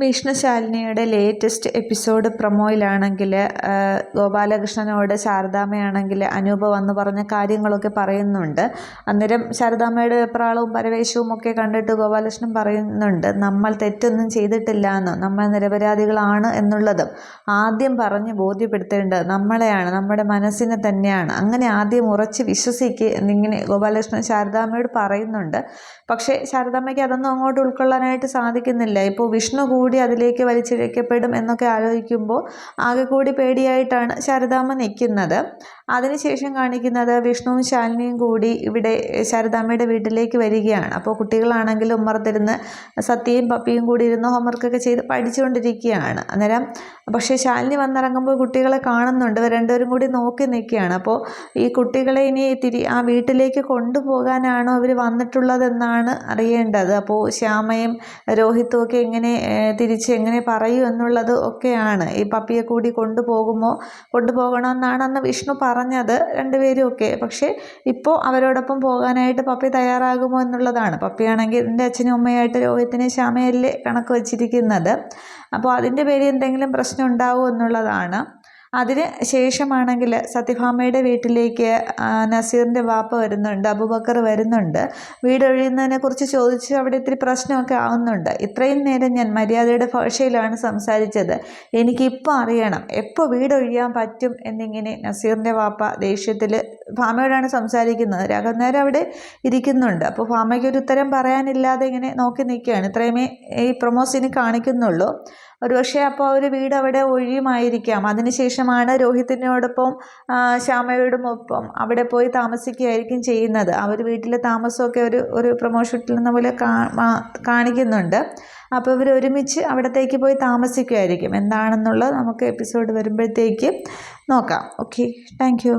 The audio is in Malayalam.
വിഷ്ണുശാലിനിയുടെ ലേറ്റസ്റ്റ് എപ്പിസോഡ് പ്രൊമോയിലാണെങ്കിൽ ഗോപാലകൃഷ്ണനോട് ശാരദാമ്മയാണെങ്കിൽ അനൂപ് വന്ന് പറഞ്ഞ കാര്യങ്ങളൊക്കെ പറയുന്നുണ്ട്. അന്നേരം ശാരദാമ്മയുടെ വെപ്രാളവും പരവേശവും ഒക്കെ കണ്ടിട്ട് ഗോപാലകൃഷ്ണൻ പറയുന്നുണ്ട്, നമ്മൾ തെറ്റൊന്നും ചെയ്തിട്ടില്ല എന്ന്, നമ്മൾ നിരപരാധികളാണ് എന്നുള്ളതും ആദ്യം പറഞ്ഞ് ബോധ്യപ്പെടുത്തേണ്ടത് നമ്മളെയാണ്, നമ്മുടെ മനസ്സിനെ തന്നെയാണ്. അങ്ങനെ ആദ്യം ഉറച്ച് വിശ്വസിക്കുക എന്നിങ്ങനെ ഗോപാലകൃഷ്ണൻ ശാരദാമ്മയോട് പറയുന്നുണ്ട്. പക്ഷേ ശാരദാമ്മയ്ക്ക് അതൊന്നും അങ്ങോട്ട് ഉൾക്കൊള്ളാനായിട്ട് സാധിക്കുന്നില്ല. ഇപ്പോൾ വിഷ്ണു കൂടി അതിലേക്ക് വലിച്ചിഴക്കപ്പെടും എന്നൊക്കെ ആലോചിക്കുമ്പോൾ ആകെ കൂടി പേടിയായിട്ടാണ് ശാരദാമ്മ നിൽക്കുന്നത്. അതിനുശേഷം കാണിക്കുന്നത് വിഷ്ണുവും ശാലിനിയും കൂടി ഇവിടെ ശാരദാമ്മയുടെ വീട്ടിലേക്ക് വരികയാണ്. അപ്പോൾ കുട്ടികളാണെങ്കിലും ഉമ്മറത്തിരുന്ന് സത്യയും പപ്പിയും കൂടി ഇരുന്ന് ഹോംവർക്കൊക്കെ ചെയ്ത് പഠിച്ചുകൊണ്ടിരിക്കുകയാണ്. അന്നേരം പക്ഷേ ശാലിനി വന്നിറങ്ങുമ്പോൾ കുട്ടികളെ കാണുന്നുണ്ട്. ഇവർ രണ്ടുപേരും കൂടി നോക്കി നിൽക്കുകയാണ്. അപ്പോൾ ഈ കുട്ടികളെ ഇനി ആ വീട്ടിലേക്ക് കൊണ്ടുപോകാനാണോ അവർ വന്നിട്ടുള്ളതെന്നാണ് അറിയേണ്ടത്. അപ്പോൾ ശ്യാമയും രോഹിത്തും ഒക്കെ തിരിച്ച് എങ്ങനെ പറയൂ എന്നുള്ളത് ഒക്കെയാണ്. ഈ പപ്പിയെ കൂടി കൊണ്ടുപോകണമെന്നാണ് അന്ന് വിഷ്ണു പറഞ്ഞത് രണ്ടുപേരും ഒക്കെ. പക്ഷേ ഇപ്പോൾ അവരോടൊപ്പം പോകാനായിട്ട് പപ്പി തയ്യാറാകുമോ എന്നുള്ളതാണ്. പപ്പിയാണെങ്കിൽ എൻ്റെ അച്ഛനും അമ്മയായിട്ട് രോഹിത്തിനെ ശ്യാമയല്ലേ കണക്ക് വച്ചിരിക്കുന്നത്. അപ്പോൾ അതിൻ്റെ പേരിൽ എന്തെങ്കിലും പ്രശ്നം ഉണ്ടാവുമോ എന്നുള്ളതാണ്. അതിന് ശേഷമാണെങ്കിൽ സത്യഭാമയുടെ വീട്ടിലേക്ക് നസീറിൻ്റെ വാപ്പ വരുന്നുണ്ട്, അബൂബക്കർ വരുന്നുണ്ട്. വീടൊഴിയുന്നതിനെക്കുറിച്ച് ചോദിച്ച് അവിടെ ഇത്തിരി പ്രശ്നമൊക്കെ ആവുന്നുണ്ട്. ഇത്രയും നേരം ഞാൻ മര്യാദയുടെ ഭാഷയിലാണ് സംസാരിച്ചത്, എനിക്കിപ്പോൾ അറിയണം എപ്പോൾ വീടൊഴിയാൻ പറ്റും എന്നിങ്ങനെ നസീറിൻ്റെ വാപ്പ ദേഷ്യത്തിൽ ഭാമയോടാണ് സംസാരിക്കുന്നത്. നേരം അവിടെ ഇരിക്കുന്നുണ്ട്. അപ്പോൾ ഭാമയ്ക്കൊരു ഉത്തരം പറയാനില്ലാതെ ഇങ്ങനെ നോക്കി നിൽക്കുകയാണ്. ഇത്രയുമേ ഈ പ്രൊമോസിന് കാണിക്കുന്നുള്ളൂ. ഒരുപക്ഷെ അപ്പോൾ ഒരു വീട് അവിടെ ഒഴിയുമായിരിക്കാം. അതിനുശേഷമാണ് രോഹിത്തിനോടൊപ്പം ശ്യാമയോടുമൊപ്പം അവിടെ പോയി താമസിക്കുകയായിരിക്കും ചെയ്യുന്നത്. ആ ഒരു വീട്ടിലെ താമസമൊക്കെ ഒരു പ്രൊമോ ഷൂട്ടിൽ നിന്ന പോലെ കാണിക്കുന്നുണ്ട്. അപ്പോൾ ഇവർ ഒരുമിച്ച് അവിടത്തേക്ക് പോയി താമസിക്കുമായിരിക്കും. എന്താണെന്നുള്ളത് നമുക്ക് എപ്പിസോഡ് വരുമ്പോഴത്തേക്ക് നോക്കാം. Okay, thank you.